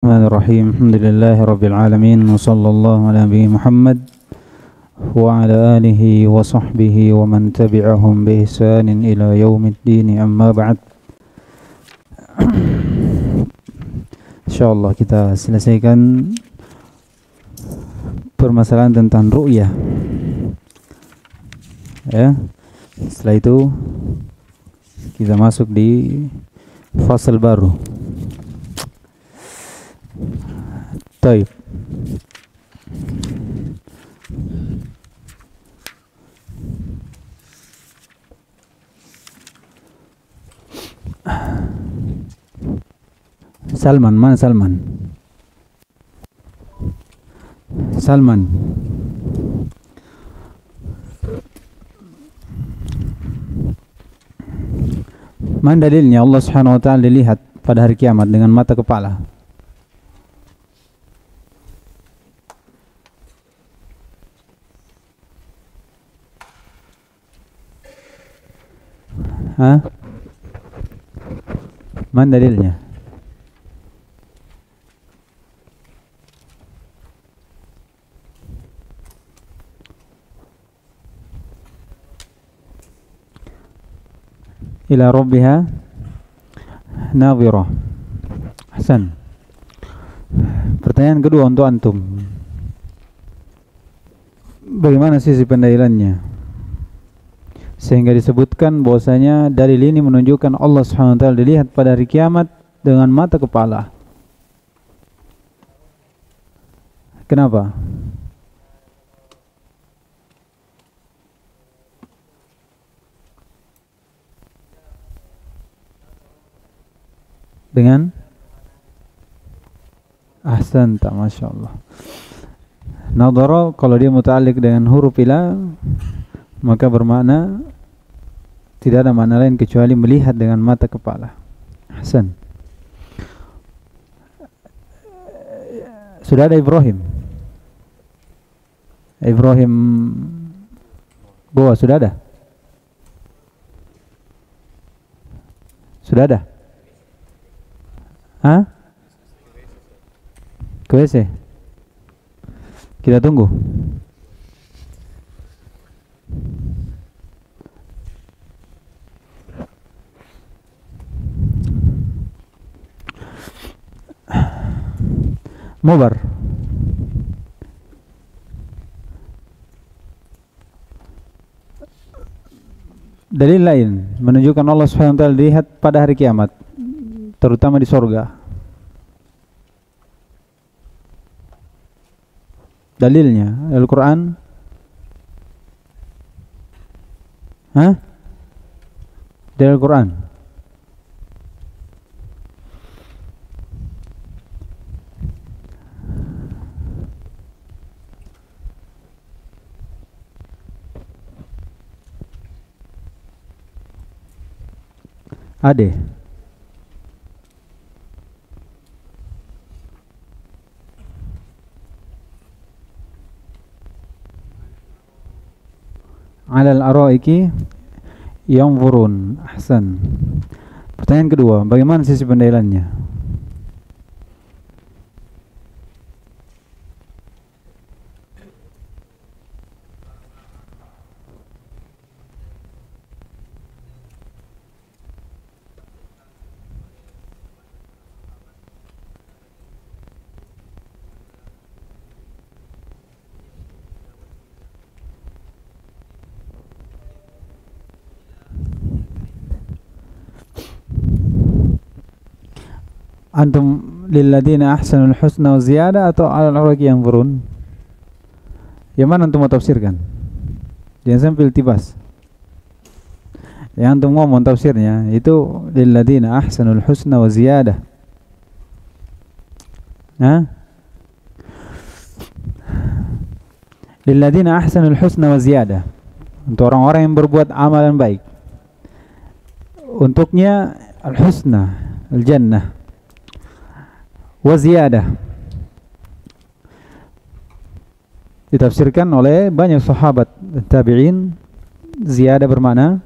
Bismillahirrahmanirrahim. Alhamdulillahirabbil alamin wa sallallahu ala nabiyyina Muhammad wa ala alihi wa sahbihi wa man tabi'ahum bi ihsanin ila yaumiddin, amma ba'd. Insyaallah kita selesaikan permasalahan tentang ru'yah. Ya. Setelah itu kita masuk di fasal baru. Baik. Salman, mana Salman? Salman. Mana dalilnya Allah Subhanahu wa taala dilihat pada hari kiamat dengan mata kepala? Hah? Mana dalilnya? Ila rabbiha nadhirah. Hasan. Pertanyaan kedua untuk antum. Bagaimana sisi pendalilannya? Sehingga disebutkan bahwasanya dalil ini menunjukkan Allah Subhanahu wa taala dilihat pada hari kiamat dengan mata kepala. Kenapa? Dengan ahsan, tak, masya Allah. Nadhara kalau dia muta'alliq dengan huruf ila, maka bermakna tidak ada makna lain kecuali melihat dengan mata kepala. Hasan. Sudah ada Ibrahim. Ibrahim Goa sudah ada? Sudah ada? Hah? Ke WC? Kita tunggu. Mubar. Dalil lain menunjukkan Allah Subhanahu wa taala dilihat pada hari kiamat, terutama di surga. Dalilnya Al-Quran. Hah? Dari Al-Quran. Ade. Alal araiki yanzurun. Ahsan. Pertanyaan kedua, bagaimana sisi pendalilannya? Antum lilladzina ahsanul husna wa ziyadah atau alal araki yanzurun? Yang mana antum mau tafsirkan? Jangan sampai iltibas. Yang antum ngomong tafsirnya itu lilladzina ahsanul husna wa ziyadah. Hah? Lilladzina ahsanul husna wa ziyadah. Untuk orang-orang yang berbuat amalan baik, untuknya al-husna, al-jannah, wa ziyadah. Ditafsirkan oleh banyak sahabat tabi'in, ziyadah bermakna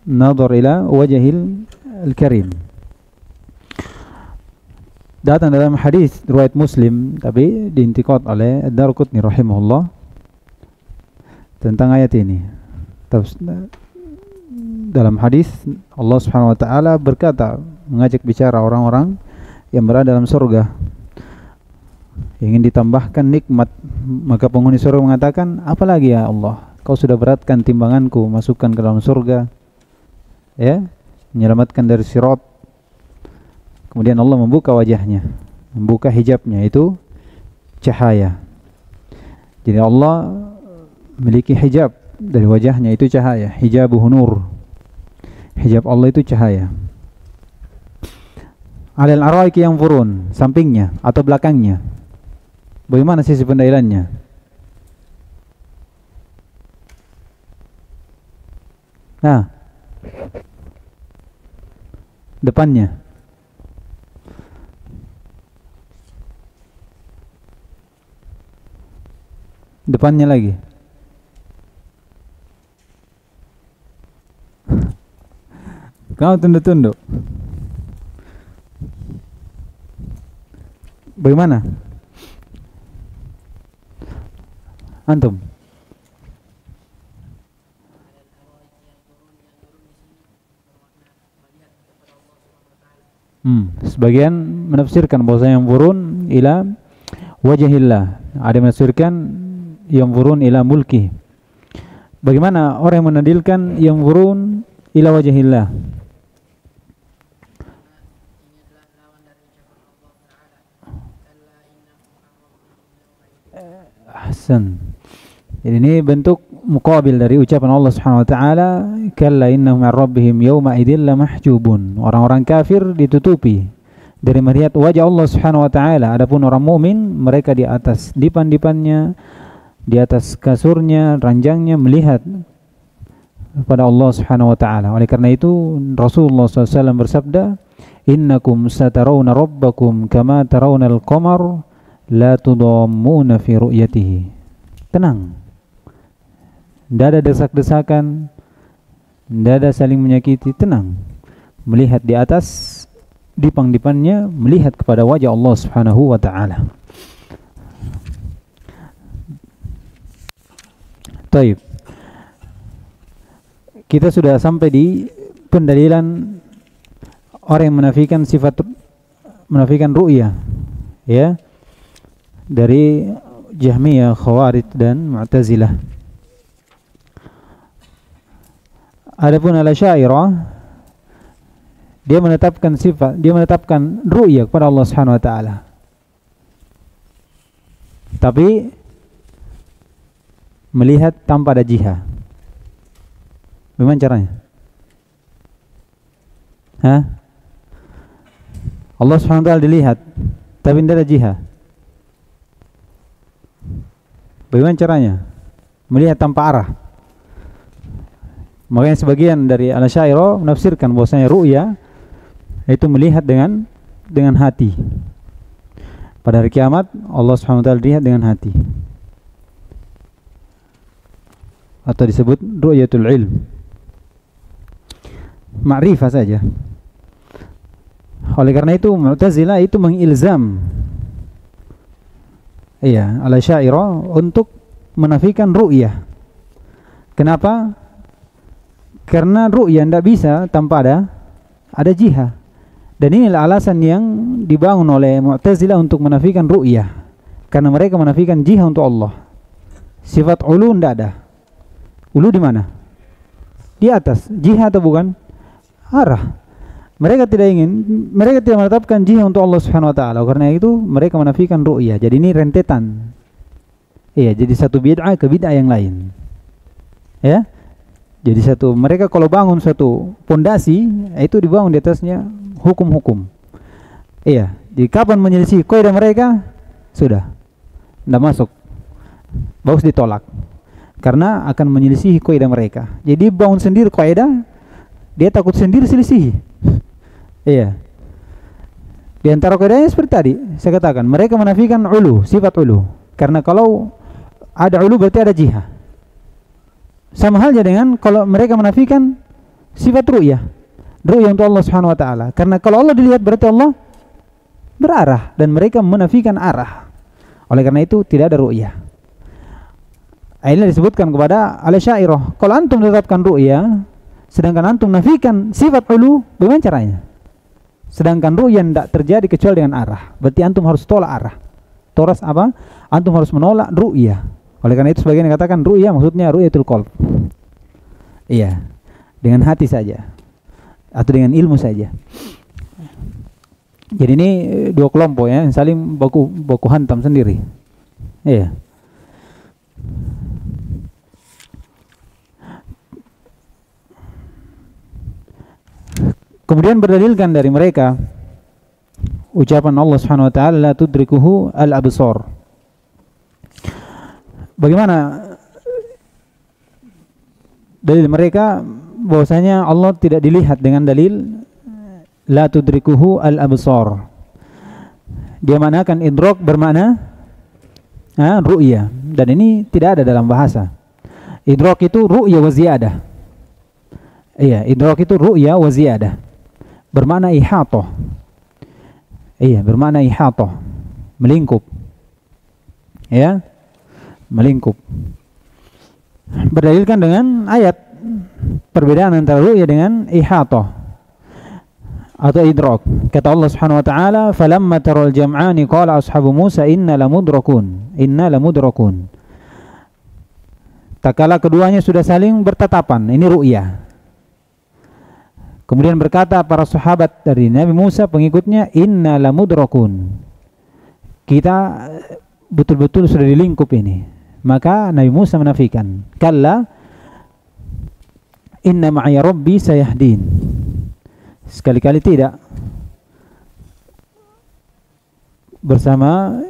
nadhar ila wajhil al-karim. Datang dalam hadis riwayat Muslim tapi diintiqad oleh Ad-Darqutni rahimahullah tentang ayat ini. Dalam hadis Allah Subhanahu wa taala berkata, mengajak bicara orang-orang yang berada dalam surga, ingin ditambahkan nikmat, maka penghuni surga mengatakan, apalagi ya Allah, kau sudah beratkan timbanganku, masukkan ke dalam surga, ya, menyelamatkan dari sirat. Kemudian Allah membuka wajahnya, membuka hijabnya, itu cahaya. Jadi Allah memiliki hijab dari wajahnya, itu cahaya. Hijabuhu nur, hijab Allah itu cahaya. Alal araiki yang furun, sampingnya atau belakangnya. Bagaimana sisi pendailannya? Nah, depannya. Depannya lagi. Kau tunduk-tunduk. Bagaimana? Antum? Sebagian menafsirkan bahwasanya yang furun ila wajhillah. Ada yang menafsirkan yang furun ila mulki. Bagaimana orang yang menadilkan yang furun ila wajhillah? Ahsan. Jadi ini bentuk muqabil dari ucapan Allah Subhanahu wa taala, kalla innahum 'an rabbihim yawma idzil lamahjubun. Orang-orang kafir ditutupi dari melihat wajah Allah Subhanahu wa taala. Adapun orang mukmin, mereka di atas dipan-dipannya, di atas kasurnya, ranjangnya melihat kepada Allah Subhanahu wa taala. Oleh karena itu Rasulullah SAW bersabda, innakum satarawna rabbakum kama tarawna al-qamar la tudammuna fi ru'yatihi. Tenang, tidak ada desak-desakan, tidak ada saling menyakiti. Tenang, melihat di atas dipan-dipannya, melihat kepada wajah Allah Subhanahu wa ta'ala. Taib, kita sudah sampai di pendalilan orang yang menafikan ru'yah, ya, dari Jahmiyah, Khawarij dan Mu'tazilah. Adapun Al-Asy'ariyah, dia menetapkan sifat, dia menetapkan ru'yah kepada Allah Subhanahu wa taala. Tapi melihat tanpa ada jihah. Bagaimana caranya? Allah Subhanahu wa taala dilihat tapi tidak ada jihah. Bagaimana caranya? Melihat tanpa arah. Makanya sebagian dari Al-Asy'ariyah menafsirkan bahwasanya ru'ya itu melihat dengan hati. Pada hari kiamat Allah Subhanahu wa taala lihat dengan hati. Atau disebut ru'yatul ilm. Ma'rifah saja. Oleh karena itu Mu'tazilah itu mengilzam Al-Asy'ariyah untuk menafikan ru'yah. Kenapa? Karena ru'yah tidak bisa tanpa ada jihah. Dan inilah alasan yang dibangun oleh Mu'tazilah untuk menafikan ru'yah. Karena mereka menafikan jihah untuk Allah. Sifat ulu tidak ada. Ulu di mana? Di atas. Jihah atau bukan? Arah. Mereka tidak menetapkan jihah untuk Allah Subhanahu wa taala. Karena itu mereka menafikan ru'yah. Jadi ini rentetan. Iya, jadi satu bid'ah ke bid'ah yang lain. Ya. Jadi mereka kalau bangun suatu pondasi, itu dibangun di atasnya hukum-hukum. Iya, jadi kapan menyelisih kaidah mereka, sudah tidak masuk. Bagus ditolak. Karena akan menyelisih kaidah mereka. Jadi bangun sendiri kaidah, dia takut sendiri selisih. Iya. Di antara kaidahnya seperti tadi saya katakan, mereka menafikan ulu, sifat ulu. Karena kalau ada ulu berarti ada jihah. Sama halnya dengan kalau mereka menafikan sifat ru'yah. Ru'yah untuk Allah Subhanahu wa taala. Karena kalau Allah dilihat berarti Allah berarah dan mereka menafikan arah. Oleh karena itu tidak ada ru'yah. Akhirnya disebutkan kepada Al-Asy'ariyah, kalau antum tetapkan ru'yah sedangkan antum nafikan sifat ulu, bagaimana caranya? Sedangkan ru'yah tidak terjadi kecuali dengan arah. Berarti antum harus tolak arah. Toras apa? Antum harus menolak ru'yah. Oleh karena itu sebagian katakan ru'yah maksudnya ru'yatul qalb. Iya, dengan hati saja atau dengan ilmu saja. Jadi ini dua kelompok ya, saling baku hantam sendiri. Iya. Kemudian berdalilkan dari mereka ucapan Allah Subhanahu wa taala la tudrikuhu al-absar. Bagaimana dalil mereka bahwasanya Allah tidak dilihat dengan dalil la tudrikuhu al-absar. Dia manakan idrak bermakna ru'ya, dan ini tidak ada dalam bahasa. Idrak itu ru'ya wa ziyadah. Iya, idrak itu ru'ya wa ziyadah. Bermakna ihatah. Iya, bermakna ihatah, melingkup. Ya, melingkup. Berdalilkan dengan ayat perbedaan antara ru'ya dengan ihatah atau idrak. Kata Allah Subhanahu wa taala, "Falamma taral jam'ani qala ashabu Musa inna lamudrakun." Inna lamudrakun. Tatkala keduanya sudah saling bertatapan, ini ru'ya. Kemudian berkata para sahabat dari Nabi Musa pengikutnya, inna lamudrakun. Kita betul-betul sudah dilingkup ini. Maka Nabi Musa menafikan, kalla inna ma'aya rabbi sayahdin. Sekali-kali tidak. Bersama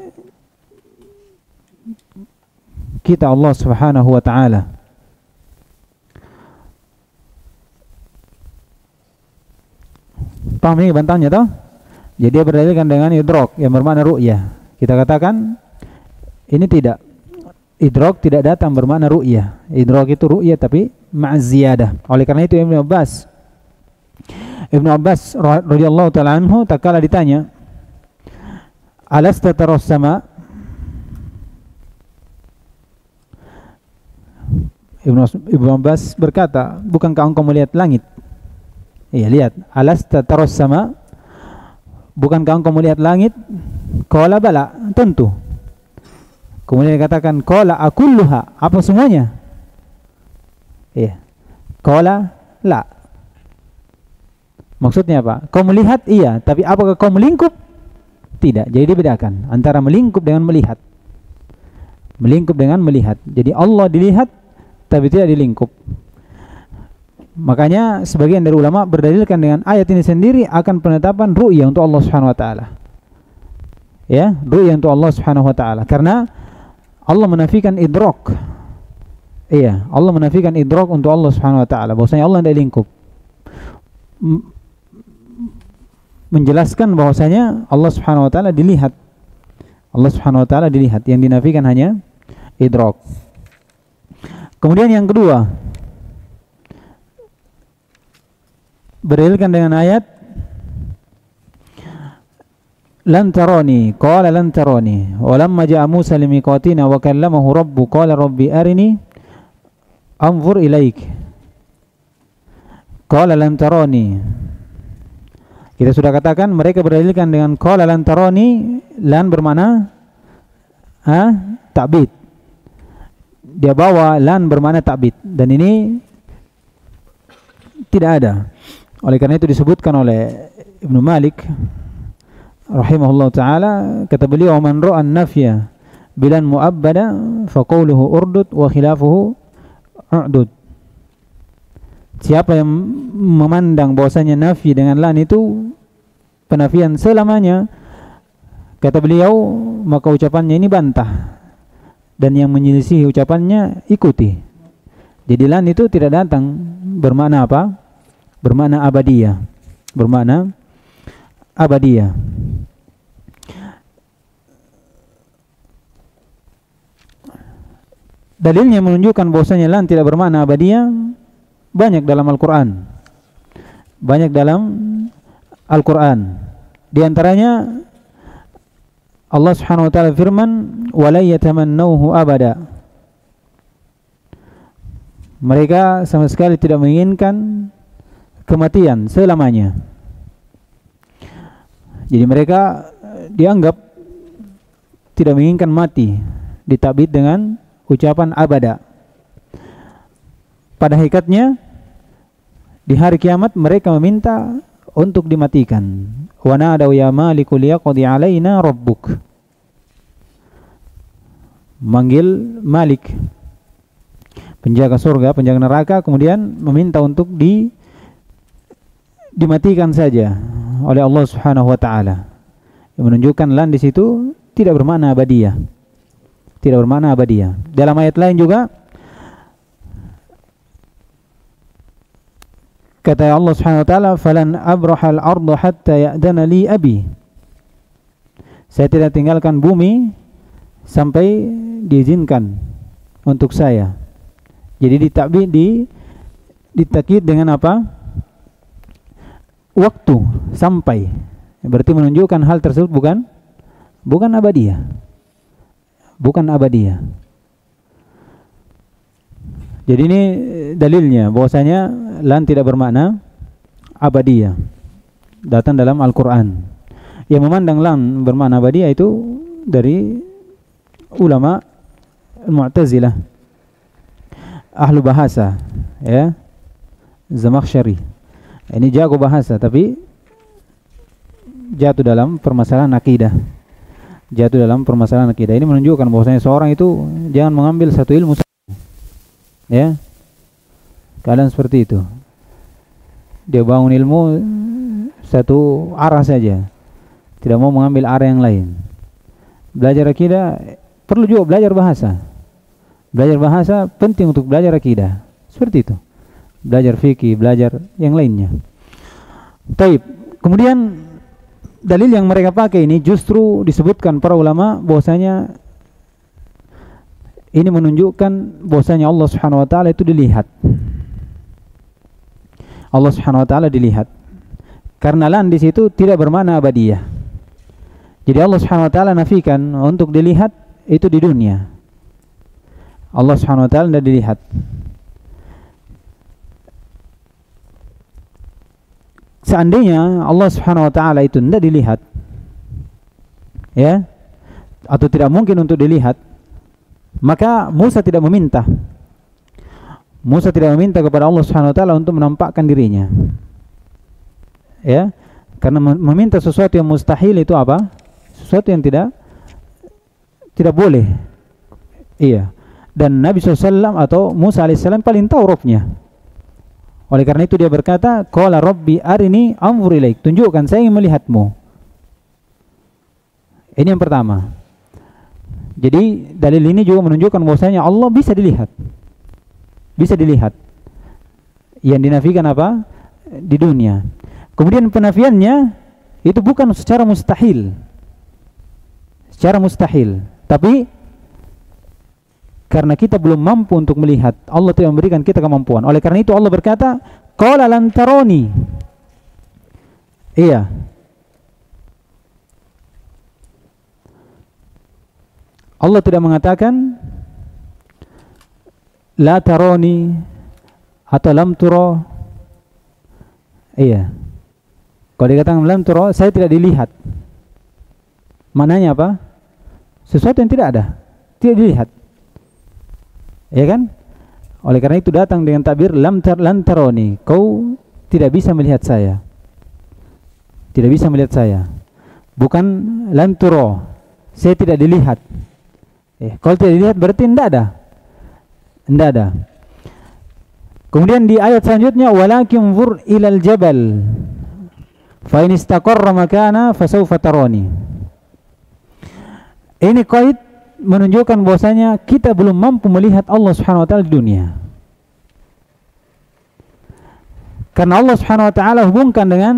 kita Allah Subhanahu wa taala. Paham ini bantahnya toh? Jadi dia berdalilkan dengan idrak yang bermakna ru'yah. Kita katakan ini tidak. Idrak tidak datang bermakna ru'yah. Idrak itu ru'yah tapi ma'ziyadah. Oleh karena itu Ibnu Abbas radhiyallahu taala anhu tatkala ditanya, "Alasta taras sama?" Ibnu Abbas berkata, "Bukankah engkau melihat langit?" Iya, lihat. Alasta taras sama? Bukankah engkau melihat langit? Qala bala, tentu. Kemudian dikatakan qala akulluha, apa semuanya? Iya. Qala la. Maksudnya apa? Kau melihat iya, tapi apakah kau melingkup? Tidak. Jadi dibedakan antara melingkup dengan melihat. Melingkup dengan melihat. Jadi Allah dilihat tapi tidak dilingkup. Makanya sebagian dari ulama berdalilkan dengan ayat ini sendiri akan penetapan ru'yah untuk Allah Subhanahu wa taala. Ya, ru'yah untuk Allah Subhanahu wa taala karena Allah menafikan idrak. Iya, Allah menafikan idrak untuk Allah Subhanahu wa taala. Bahwasanya Allah tidak lingkup. Menjelaskan bahwasanya Allah Subhanahu wa taala dilihat. Allah Subhanahu wa taala dilihat, yang dinafikan hanya idrak. Kemudian yang kedua, berdalilkan dengan ayat lan tarani, qala lan tarani wa lamma ja'a Musa limiqatina wa kallamahu rabbu qala rabbi arini anzur ilaik. Qala lan tarani. Kita sudah katakan mereka berdalilkan dengan qala lan tarani, lan bermakna ta'bid. Dia bawa lan bermakna ta'bid, dan ini tidak ada. Oleh karena itu disebutkan oleh Ibnu Malik rahimahullah ta'ala, kata beliau, man ra'a an-nafya bilan mu'abbada fa qawluhu urdud wa khilafuhu u'dud. Siapa yang memandang bahwasanya nafi dengan lan itu penafian selamanya, kata beliau, maka ucapannya ini bantah, dan yang menyelisihi ucapannya ikuti. Jadi lan itu tidak datang bermakna apa? Bermakna abadiyah. Bermakna abadiyah. Dalilnya menunjukkan bahwasanya lan tidak bermakna abadiyah banyak dalam Al-Qur'an. Banyak dalam Al-Qur'an. Di antaranya Allah Subhanahu wa taala firman, "Wala yatamannawhu abada." Mereka sama sekali tidak menginginkan kematian selamanya. Jadi mereka dianggap tidak menginginkan mati, ditabid dengan ucapan abada. Pada hakikatnya di hari kiamat mereka meminta untuk dimatikan. Wa nadaw ya maliku liyaqdi alaina rabbuk. Manggil Malik, penjaga surga, penjaga neraka, kemudian meminta untuk dimatikan saja oleh Allah Subhanahu wa taala. Yang menunjukkan lan di situ tidak bermakna abadiyah. Tidak bermakna abadiyah. Dalam ayat lain juga kata Allah Subhanahu wa taala, "Falan abrahal arda hatta ya'dana li abi." Saya tidak tinggalkan bumi sampai diizinkan untuk saya. Jadi ditakid dengan apa? Waktu sampai. Berarti menunjukkan hal tersebut bukan abadiyah. Bukan abadiyah. Jadi ini dalilnya bahwasanya lan tidak bermakna abadiyah. Datang dalam Al-Qur'an. Yang memandang lan bermakna abadiyah itu dari ulama Mu'tazilah, ahlu bahasa, ya, Zamakhsyari. Ini jago bahasa tapi jatuh dalam permasalahan akidah. Jatuh dalam permasalahan akidah. Ini menunjukkan bahwasanya seorang itu jangan mengambil satu ilmu, ya. Keadaan seperti itu. Dia bangun ilmu satu arah saja. Tidak mau mengambil arah yang lain. Belajar akidah perlu juga belajar bahasa. Belajar bahasa penting untuk belajar akidah. Seperti itu. Belajar fikih, belajar yang lainnya. Taib. Kemudian dalil yang mereka pakai ini justru disebutkan para ulama bahwasanya ini menunjukkan bahwasanya Allah Subhanahu wa taala itu dilihat. Allah Subhanahu wa taala dilihat. Karena lan di situ tidak bermakna abadiyah. Jadi Allah Subhanahu wa taala nafikan untuk dilihat itu di dunia. Allah Subhanahu wa taala tidak dilihat. Seandainya Allah Subhanahu wa taala itu tidak dilihat, ya, atau tidak mungkin untuk dilihat, maka Musa tidak meminta. Musa tidak meminta kepada Allah Subhanahu wa taala untuk menampakkan dirinya. Ya, karena meminta sesuatu yang mustahil itu apa? Sesuatu yang tidak boleh. Iya. Dan Nabi SAW atau Musa alaihissalam paling tahu Rabbnya. Oleh karena itu dia berkata, "Qala Rabbi arini anzur ilaik." Tunjukkan, saya ingin melihatmu. Ini yang pertama. Jadi dalil ini juga menunjukkan bahwasanya Allah bisa dilihat. Bisa dilihat. Yang dinafikan apa? Di dunia. Kemudian penafiannya itu bukan secara mustahil. Secara mustahil. Tapi karena kita belum mampu untuk melihat, Allah tidak memberikan kita kemampuan. Oleh karena itu Allah berkata, "Qala lan taroni." Iya. Allah tidak mengatakan la taroni atau lam turo. Iya. Kalau dikatakan lam turo, saya tidak dilihat. Maknanya apa? Sesuatu yang tidak ada, tidak dilihat. Ya kan? Oleh karena itu datang dengan takbir lan taroni. Kau tidak bisa melihat saya. Tidak bisa melihat saya. Bukan lan turo. Saya tidak dilihat. Kalau tidak dilihat berarti tidak ada. Tidak ada. Kemudian di ayat selanjutnya, walakin zur ilal jabal fa in istaqarra makana fasawfa tarani. Ini qaid menunjukkan bahwasanya kita belum mampu melihat Allah Subhanahu wa taala di dunia. Karena Allah Subhanahu wa taala hubungkan dengan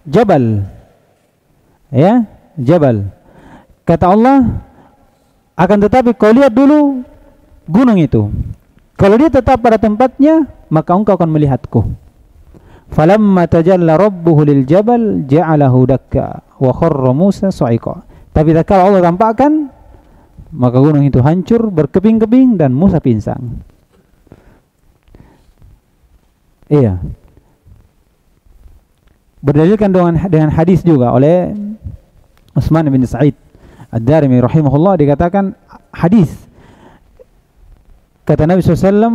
jabal. Ya, jabal. Kata Allah, akan tetapi kau lihat dulu gunung itu. Kalau dia tetap pada tempatnya, maka engkau akan melihatku. Falamma tajalla rabbuhu lil jabal ja'alahu dakka wa kharra Musa sa'iqa. Tapi kalau Allah tampakkan, maka gunung itu hancur, berkeping-keping, dan Musa pingsan. Iya. Berdalilkan dengan hadis juga oleh Utsman bin Sa'id Ad-Darimi rahimahullah, dikatakan hadis, kata Nabi SAW,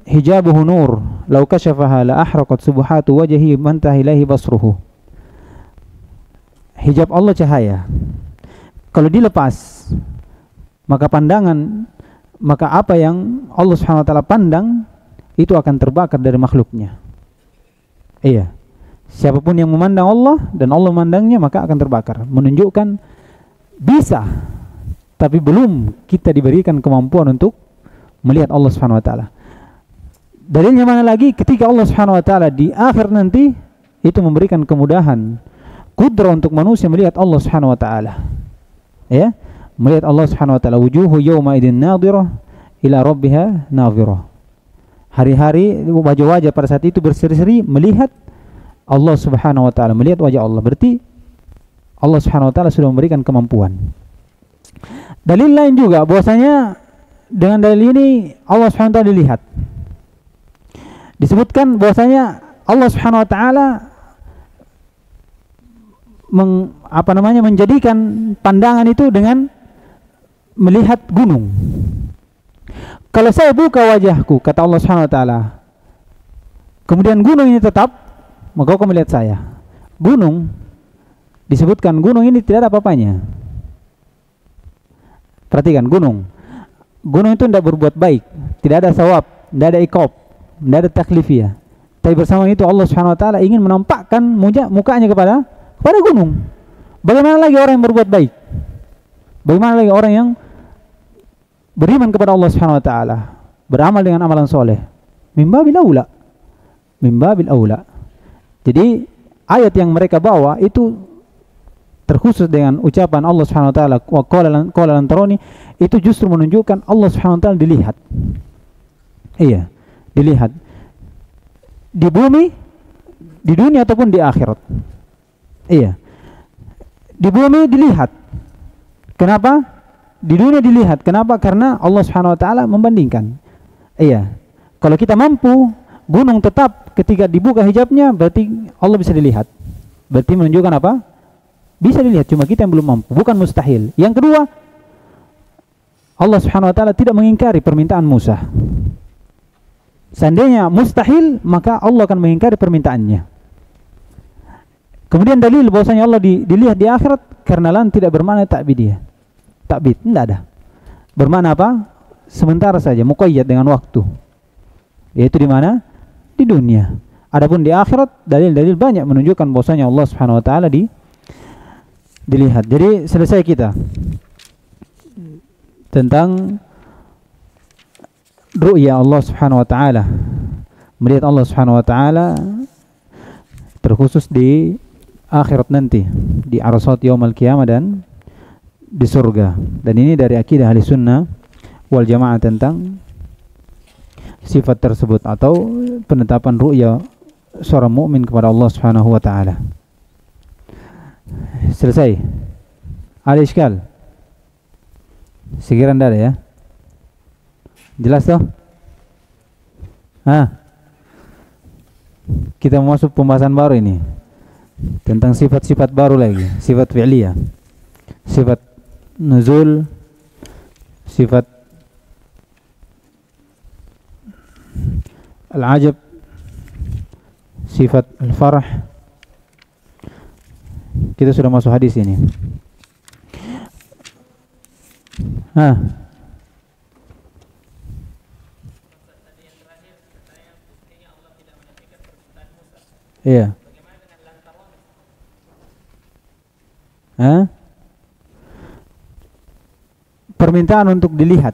hijabuhu nur, law kashafaha la ahraqat subuhatu wajhi man tahilahi basruhu. Hijab Allah cahaya, kalau dilepas maka pandangan, maka apa yang Allah Subhanahu wa taala pandang itu akan terbakar dari makhluknya. Iya. Siapapun yang memandang Allah dan Allah memandangnya, maka akan terbakar. Menunjukkan bisa, tapi belum kita diberikan kemampuan untuk melihat Allah Subhanahu wa taala. Dalilnya mana lagi? Ketika Allah Subhanahu wa taala di akhir nanti itu memberikan kemudahan, kudrah untuk manusia melihat Allah Subhanahu wa taala. Ya, melihat Allah Subhanahu wa taala, wujuhu yawma idin nadhirah ila rabbiha nadhirah. Hari-hari wajah-wajah pada saat itu berseri-seri melihat Allah Subhanahu wa taala, melihat wajah Allah. Berarti Allah Subhanahu wa taala sudah memberikan kemampuan. Dalil lain juga bahwasanya dengan dalil ini Allah Subhanahu wa taala dilihat. Disebutkan bahwasanya Allah Subhanahu wa taala menjadikan pandangan itu dengan melihat gunung. Kalau saya buka wajahku, kata Allah Subhanahu wa taala, kemudian gunung ini tetap, maka kau melihat saya. Gunung disebutkan, gunung ini tidak ada apa-apanya. Perhatikan, gunung itu tidak berbuat baik, tidak ada sawab, tidak ada iqab, tidak ada taklifiyah. Tapi bersama itu Allah Subhanahu wa taala ingin menampakkan mukanya kepada gunung. Bagaimana lagi orang yang berbuat baik? Bagaimana lagi orang yang beriman kepada Allah Subhanahu wa taala, beramal dengan amalan soleh? Mimbabil aula. Jadi ayat yang mereka bawa itu terkhusus dengan ucapan Allah Subhanahu wa taala, wa qala lan tarani, itu justru menunjukkan Allah Subhanahu wa taala dilihat. Iya, dilihat di bumi, di dunia ataupun di akhirat. Iya, di bumi dilihat. Kenapa? Di dunia dilihat. Kenapa? Karena Allah Subhanahu wa taala membandingkan. Iya. Kalau kita mampu, gunung tetap ketika dibuka hijabnya, berarti Allah bisa dilihat. Berarti menunjukkan apa? Bisa dilihat, cuma kita yang belum mampu. Bukan mustahil. Yang kedua, Allah Subhanahu wa taala tidak mengingkari permintaan Musa. Seandainya mustahil, maka Allah akan mengingkari permintaannya. Kemudian dalil bahwasanya Allah dilihat di akhirat, karena lan tidak bermakna ta'bidiyah. Ta'bid, tidak ada. Bermakna apa? Sementara saja, muqayyad dengan waktu. Yaitu di mana? Di dunia. Adapun di akhirat, dalil-dalil banyak menunjukkan bahwasanya Allah Subhanahu wa taala dilihat. Jadi selesai kita tentang ru'ya Allah Subhanahu wa taala. Melihat Allah Subhanahu wa taala terkhusus di akhirat nanti, di arsat yaumul qiyamah dan di surga. Dan ini dari akidah ahli sunnah wal jamaah tentang sifat tersebut atau penetapan ru'ya seorang mukmin kepada Allah Subhanahu wa taala. Selesai. Ada iskal? Sekiranya ada ya. Jelas toh? Kita masuk pembahasan baru ini tentang sifat-sifat baru lagi, sifat fi'liyah, sifat nuzul, sifat al-ajab, sifat al-farah. Kita sudah masuk hadis ini. Iya. Permintaan untuk dilihat.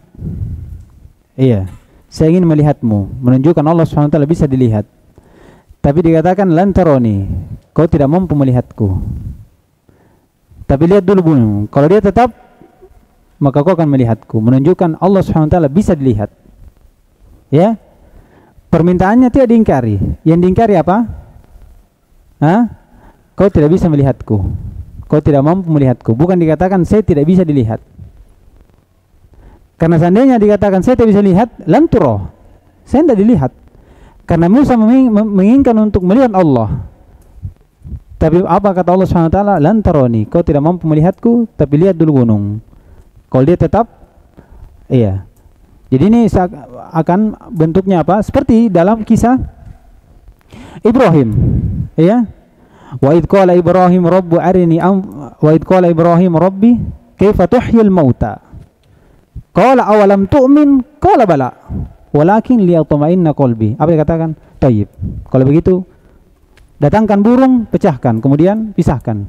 Iya. Saya ingin melihatmu, menunjukkan Allah SWT bisa dilihat. Tapi dikatakan lan taroni, kau tidak mampu melihatku. Tapi lihat dulu bumi. Kalau dia tetap, maka kau akan melihatku, menunjukkan Allah SWT bisa dilihat. Ya. Permintaannya tidak diingkari. Yang diingkari apa? Kau tidak bisa melihatku. kau tidak mampu melihatku. Bukan dikatakan saya tidak bisa dilihat. Karena seandainya dikatakan saya tidak bisa lihat, lan turo, saya tidak dilihat. Karena Musa menginginkan untuk melihat Allah. Tapi apa kata Allah SWT? Lan taroni, kau tidak mampu melihatku, tapi lihat dulu gunung. Kalau dia tetap, iya. Jadi ini akan bentuknya apa? Seperti dalam kisah Ibrahim, iya. Wa id qala Ibrahim rabbu arini wa id qala Ibrahim rabbi kaifa tuhyil mauta. Qala awalam tu'min? Qala bala. Walakin liyatma'inna qalbi. Apa dikatakan? Tayyib. Kalau begitu, datangkan burung, pecahkan, kemudian pisahkan.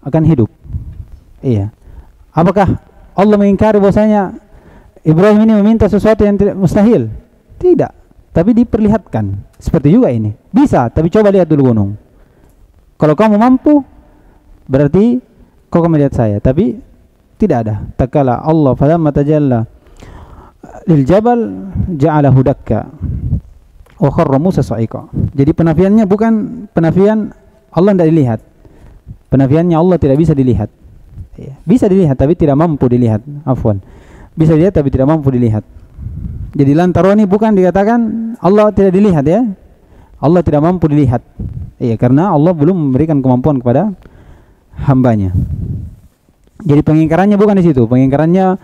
Akan hidup. Iya. Apakah Allah mengingkari bahwasanya Ibrahim ini meminta sesuatu yang tidak mustahil? Tidak, tapi diperlihatkan. Seperti juga ini. Bisa, tapi coba lihat dulu gunung. Kalau kamu mampu, berarti kau akan melihat saya. Tapi tidak ada. Takala Allah falamma tajalla lil jabal ja'alahu dakka wa kharra Musa sa'iqa. Jadi penafiannya bukan penafian Allah tidak dilihat. Penafiannya Allah tidak bisa dilihat. Bisa dilihat tapi tidak mampu dilihat. Afwan. Bisa dilihat tapi tidak mampu dilihat. Jadi lantaroni bukan dikatakan Allah tidak dilihat ya. Allah tidak mampu dilihat. Iya, karena Allah belum memberikan kemampuan kepada hambanya. Jadi pengingkarannya bukan di situ. Pengingkarannya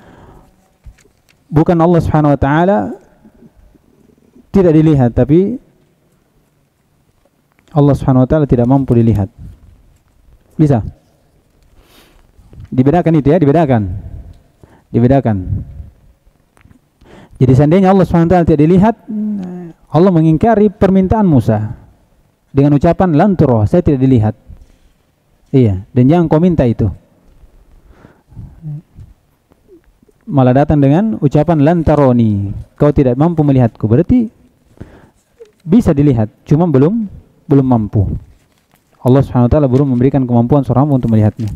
bukan Allah Subhanahu wa taala tidak dilihat, tapi Allah Subhanahu wa taala tidak mampu dilihat. Bisa? Dibedakan itu ya, dibedakan. Jadi seandainya Allah SWT tidak dilihat, Allah mengingkari permintaan Musa dengan ucapan lan turo, saya tidak dilihat. Iya, dan jangan kau minta itu. Malah datang dengan ucapan lan taroni, kau tidak mampu melihatku. Berarti bisa dilihat, cuma belum mampu. Allah SWT belum memberikan kemampuan seorang untuk melihatnya.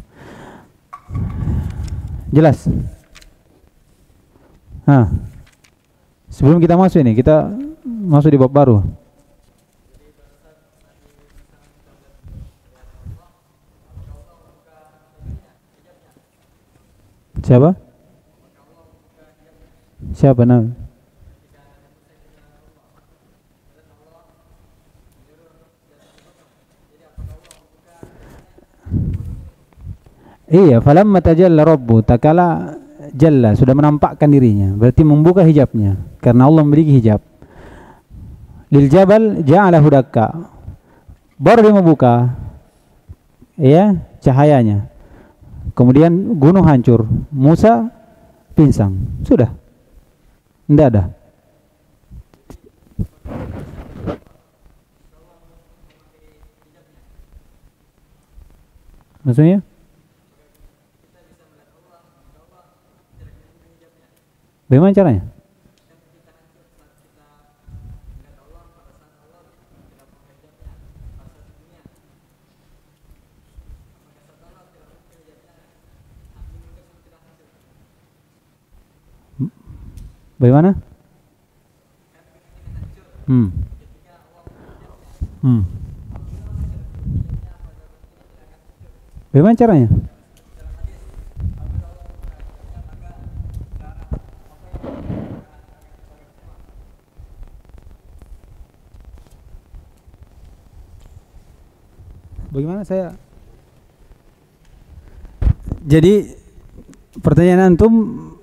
Jelas? Nah, sebelum kita masuk ini, kita masuk di bab baru. Siapa? Siapa nama? Iya, falamma tajalla rabbu, takala jalla, sudah menampakkan dirinya, berarti membuka hijabnya, karena Allah memiliki hijab. Lil jabal ja'alahu dakka, baru dia membuka ya cahayanya, kemudian gunung hancur, Musa pinsang, sudah tidak ada. Maksudnya bagaimana caranya? Bagaimana? Bagaimana caranya? Bagaimana saya? Jadi pertanyaan antum,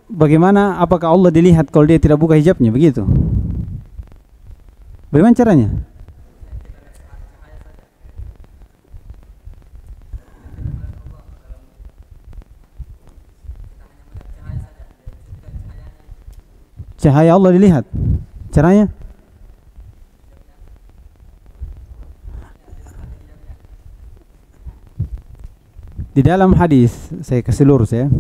bagaimana, apakah Allah dilihat kalau dia tidak buka hijabnya, begitu? Bagaimana caranya? Cahaya Allah dilihat. Caranya? Di dalam hadis, saya kasih lurus ya.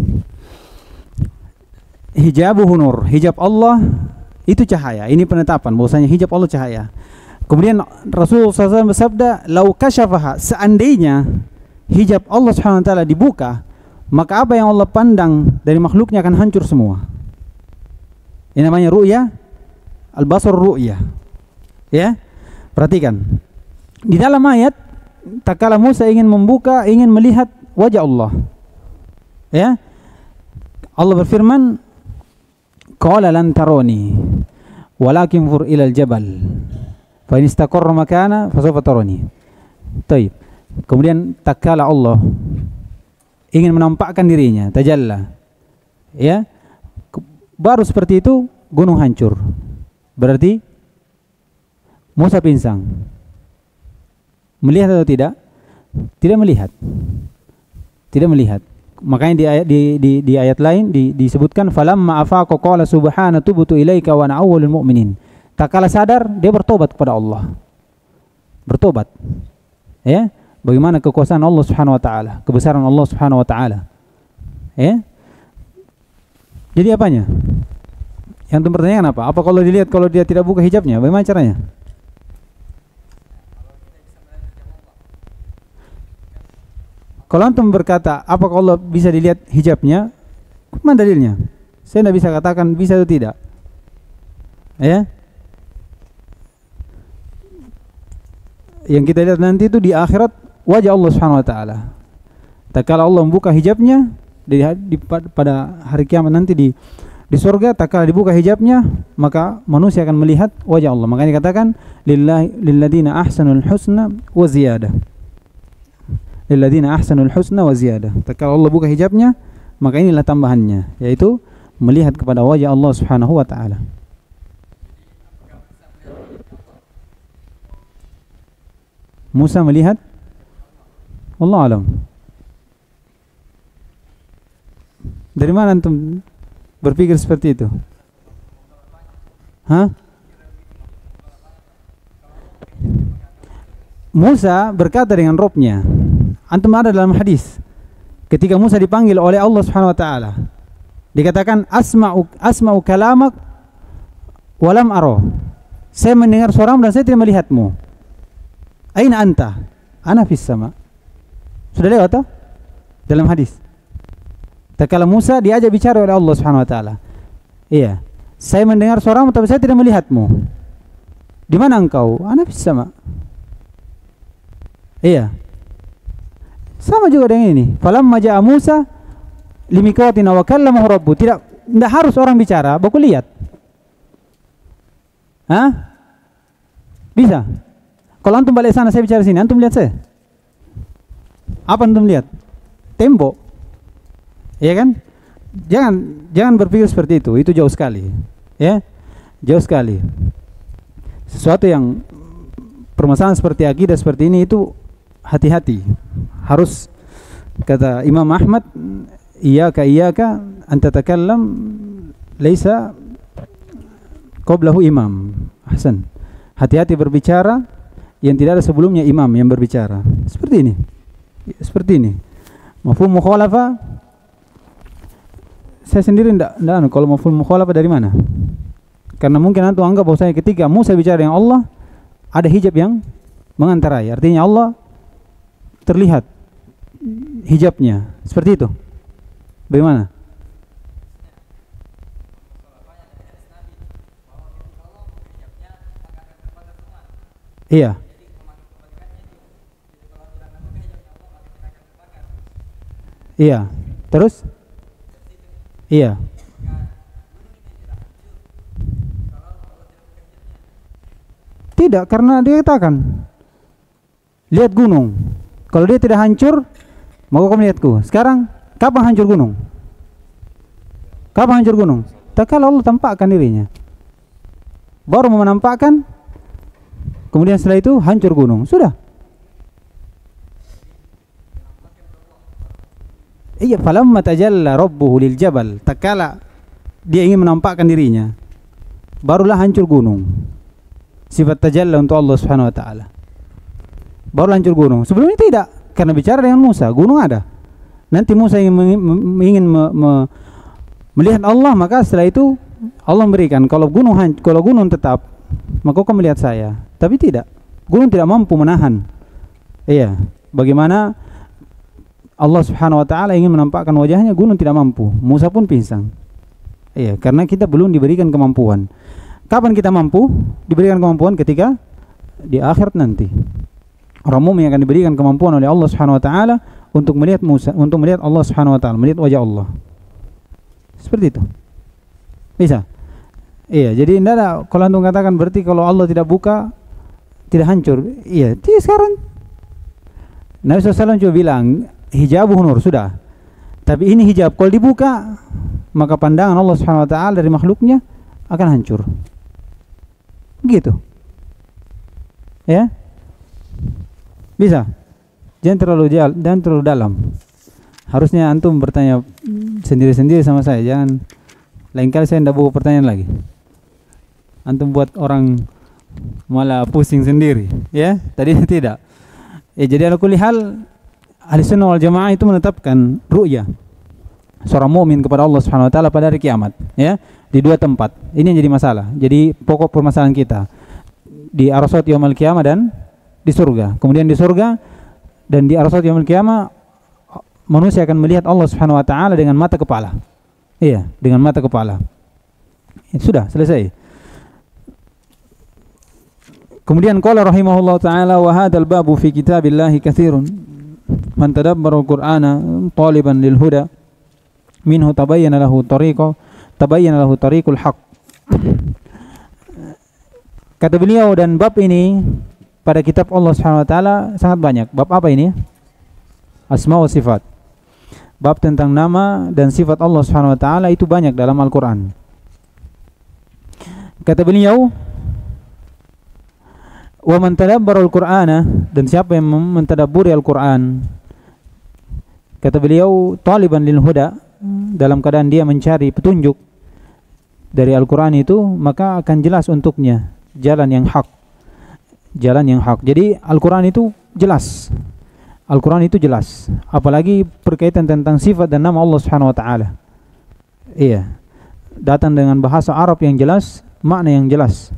Hijabuhu nur, hijab Allah itu cahaya. Ini penetapan bahwasanya hijab Allah cahaya. Kemudian Rasulullah SAW bersabda, "Lau kasyafaha", seandainya hijab Allah Subhanahu wa taala dibuka, maka apa yang Allah pandang dari makhluknya akan hancur semua. Ini namanya ru'ya, al-basar ru'ya. Ya. Perhatikan. Di dalam ayat, tatkala Musa ingin membuka, ingin melihat wajah Allah. Ya. Allah berfirman, qala lan tarani walakin fur ilal jabal fa in istaqarra makana fasawfa tarani. Baik. Kemudian tatkala Allah ingin menampakkan dirinya, tajalla. Ya. Baru seperti itu gunung hancur. Berarti Musa pinsang. Melihat atau tidak? Tidak melihat. Tidak melihat. Makanya di ayat lain disebutkan falamma afaqa qala subhana tubtu ilaika wa ana awwalul mu'minin. Tak kala sadar dia bertobat kepada Allah. Bertobat. Ya, bagaimana kekuasaan Allah Subhanahu wa taala, kebesaran Allah Subhanahu wa taala. Ya. Jadi apanya? Yang antum pertanyakan apa? Apa kalau dilihat kalau dia tidak buka hijabnya, bagaimana caranya? Kalau antum berkata, apa kalau bisa dilihat hijabnya? Mana dalilnya? Saya tidak bisa katakan bisa atau tidak. Ya. Yang kita lihat nanti itu di akhirat wajah Allah Subhanahu wa taala. Tatkala Allah membuka hijabnya pada hari kiamat nanti di surga, tatkala dibuka hijabnya, maka manusia akan melihat wajah Allah. Makanya dikatakan lilladzina ahsanul husna wa ziyadah. Lilladzina ahsanul husna wa ziyadah. Tatkala Allah buka hijabnya, maka inilah tambahannya, yaitu melihat kepada wajah Allah Subhanahu wa taala. Musa melihat, wallahu alam. Dari mana antum berpikir seperti itu? Hah? Musa berkata dengan Robnya. Antum ada dalam hadis ketika Musa dipanggil oleh Allah Subhanahu wa taala, dikatakan asma'u kalamak walam aro. Saya mendengar suaramu dan saya tidak melihatmu. Aina anta? Ana fis sama. Sudah lewat atau? Dalam hadis. Tatkala Musa diajak bicara oleh Allah Subhanahu wa taala. Iya, saya mendengar suaramu tapi saya tidak melihatmu. Di mana engkau? Ana fis sama. Iya. Sama juga dengan ini. Falamma ja'a Musa limiqatina wa kallamahu rabbuh. Tidak harus orang bicara, baku lihat. Hah? Bisa. Kalau antum balik sana, saya bicara sini, antum lihat saya. Apa antum lihat? Tembok. Iya kan? Jangan berpikir seperti itu. Itu jauh sekali. Ya. Jauh sekali. Sesuatu yang permasalahan seperti akidah seperti ini itu hati-hati. Harus, kata Imam Ahmad, iyyaka an tatakallam laisa qablahu imam. Ahsan. Hati-hati berbicara yang tidak ada sebelumnya imam yang berbicara. Seperti ini. Seperti ini. Mafhum mukhalafah, saya sendiri enggak kalau mafhum mukhalafah dari mana? Karena mungkin antum anggap bahwasanya ketika Musa bicara dengan Allah ada hijab yang mengantarai. Artinya Allah terlihat hijabnya. Seperti itu. Bagaimana? Iya. Iya. Terus? Iya. Tidak, karena dia katakan lihat gunung. Kalau dia tidak hancur, maka kamu lihatku. Sekarang, kapan hancur gunung? Kapan hancur gunung? Tak kalau Allah tampakkan dirinya. Baru mau menampakkan, kemudian setelah itu hancur gunung. Sudah. Iya, falamma tajalla rabbuhu lil jabal. Tak kala dia ingin menampakkan dirinya, barulah hancur gunung. Sifat tajalla untuk Allah Subhanahu wa taala. Baru hancur gunung. Sebelumnya tidak, karena bicara dengan Musa, gunung ada. Nanti Musa ingin melihat Allah, maka setelah itu Allah memberikan. Kalau gunung tetap, maka kau melihat saya. Tapi tidak, gunung tidak mampu menahan. Iya, bagaimana Allah Subhanahu wa taala ingin menampakkan wajahnya, gunung tidak mampu. Musa pun pingsan. Iya, karena kita belum diberikan kemampuan. Kapan kita mampu? Diberikan kemampuan ketika di akhirat nanti. Orang mukmin akan diberikan kemampuan oleh Allah Subhanahu wa taala untuk melihat Musa, untuk melihat Allah Subhanahu wa taala, melihat wajah Allah. Seperti itu. Bisa. Iya, jadi tidak ada, kalau antum katakan berarti kalau Allah tidak buka tidak hancur. Iya, sekarang Nabi SAW juga bilang hijabuh nur, sudah. Tapi ini hijab kalau dibuka maka pandangan Allah Subhanahu wa taala dari makhluknya akan hancur. Begitu. Ya. Bisa. Jangan terlalu dalam. Harusnya antum bertanya sendiri-sendiri sama saya, jangan lain kali saya tidak bawa pertanyaan lagi. Antum buat orang malah pusing sendiri, ya. Tadi tidak. Jadi ala kulli hal Ahlussunnah wal Jamaah itu menetapkan ru'yah seorang mukmin kepada Allah Subhanahu wa taala pada hari kiamat, ya, di dua tempat. Ini yang jadi masalah. Jadi pokok permasalahan kita di Arasat yaumil qiyamah dan di surga. Kemudian di surga dan di Arasat yaumil qiyamah manusia akan melihat Allah Subhanahu wa taala dengan mata kepala. Iya, dengan mata kepala. Sudah selesai. Kemudian qala rahimahullah taala wa hadzal babu fi kitabillah katsirun man tadabbara al-Qur'ana taliban lil huda minhu tabayyana lahu tariqul haqq. Kata beliau, dan bab ini pada kitab Allah Subhanahu wa taala sangat banyak. Bab apa ini? Asma wa sifat. Bab tentang nama dan sifat Allah Subhanahu wa taala itu banyak dalam Al-Qur'an. Kata beliau, wa man tadabbara al-Qur'ana, dan siapa yang mentadabburi Al-Qur'an, kata beliau, taliban lil huda, dalam keadaan dia mencari petunjuk dari Al-Qur'an itu, maka akan jelas untuknya jalan yang hak. Jalan yang hak. Jadi Al-Qur'an itu jelas. Al-Qur'an itu jelas, apalagi berkaitan tentang sifat dan nama Allah Subhanahu wa taala. Iya. Datang dengan bahasa Arab yang jelas, makna yang jelas.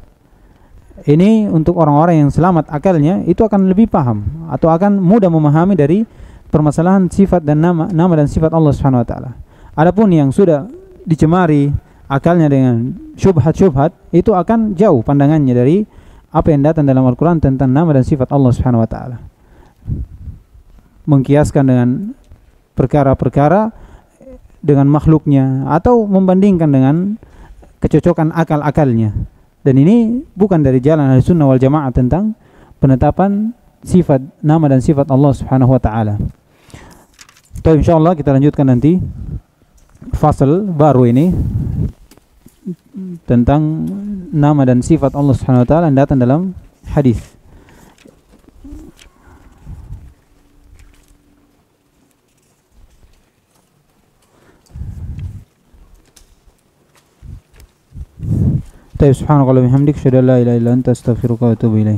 Ini untuk orang-orang yang selamat akalnya itu akan lebih paham atau akan mudah memahami dari permasalahan sifat dan nama dan sifat Allah Subhanahu wa taala. Adapun yang sudah dicemari akalnya dengan syubhat-syubhat, itu akan jauh pandangannya dari apa yang datang dalam Al-Qur'an tentang nama dan sifat Allah Subhanahu wa taala. Mengkiaskan dengan perkara-perkara dengan makhluknya atau membandingkan dengan kecocokan akal-akalnya. Dan ini bukan dari jalan Ahlussunnah wal Jamaah tentang penetapan sifat nama dan sifat Allah Subhanahu wa taala. Insyaallah kita lanjutkan nanti fasal baru ini tentang nama dan sifat Allah Subhanahu wa taala yang datang dalam hadis. Subhanakallahumma wa bihamdika asyhadu an la ilaha illa anta astaghfiruka wa atubu ilaik.